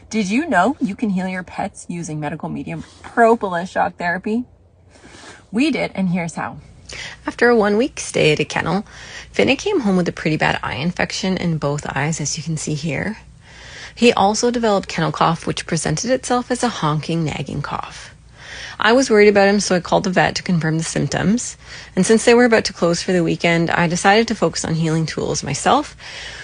Did you know you can heal your pets using medical medium propolis shock therapy? We did, and here's how. After a 1-week stay at a kennel, Finnick came home with a pretty bad eye infection in both eyes, as you can see here. He also developed kennel cough, which presented itself as a honking, nagging cough. I was worried about him, so I called the vet to confirm the symptoms. And since they were about to close for the weekend, I decided to focus on healing tools myself,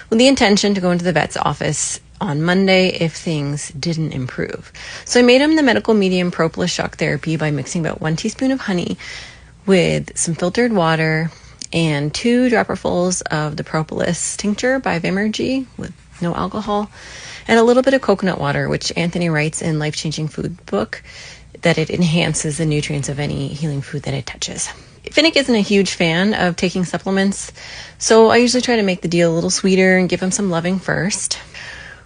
with the intention to go into the vet's office on Monday if things didn't improve. So I made him the medical medium propolis shock therapy by mixing about 1 teaspoon of honey with some filtered water and 2 dropperfuls of the propolis tincture by Vimergy with no alcohol, and a little bit of coconut water, which Anthony writes in Life Changing Food book that it enhances the nutrients of any healing food that it touches. Finnick isn't a huge fan of taking supplements, so I usually try to make the deal a little sweeter and give him some loving first.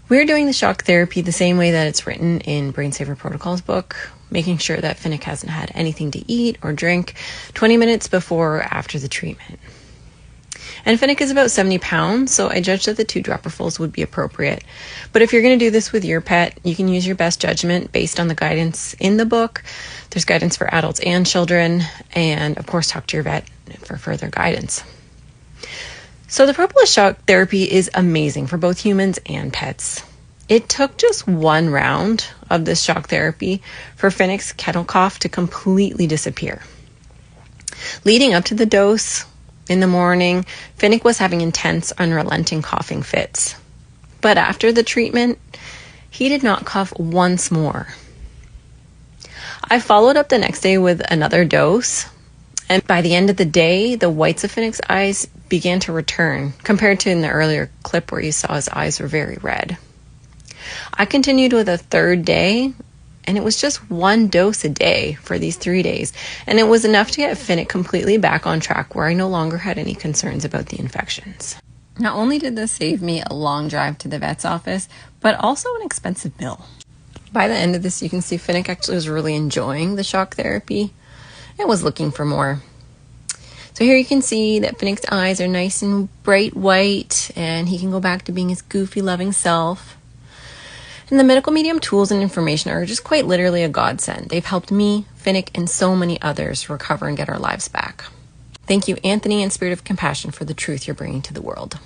We're doing the shock therapy the same way that it's written in Brain Saver Protocol's book, making sure that Finnick hasn't had anything to eat or drink 20 minutes before or after the treatment. And Finnick is about 70 pounds, so I judged that the 2 dropperfuls would be appropriate. But if you're going to do this with your pet, you can use your best judgment based on the guidance in the book. There's guidance for adults and children, and of course talk to your vet for further guidance. So the propolis shock therapy is amazing for both humans and pets. It took just 1 round of this shock therapy for Finnick's kennel cough to completely disappear. Leading up to the dose, in the morning, Finnick was having intense, unrelenting coughing fits. But after the treatment, he did not cough once more. I followed up the next day with another dose, and by the end of the day, the whites of Finnick's eyes began to return, compared to in the earlier clip where you saw his eyes were very red. I continued with a 3rd day, and it was just 1 dose a day for these 3 days, and it was enough to get Finnick completely back on track where I no longer had any concerns about the infections. Not only did this save me a long drive to the vet's office, but also an expensive bill. By the end of this, you can see Finnick actually was really enjoying the shock therapy and was looking for more. So here you can see that Finnick's eyes are nice and bright white, and he can go back to being his goofy, loving self. And the medical medium tools and information are just quite literally a godsend. They've helped me, Finnick, and so many others recover and get our lives back. Thank you, Anthony and Spirit of Compassion, for the truth you're bringing to the world.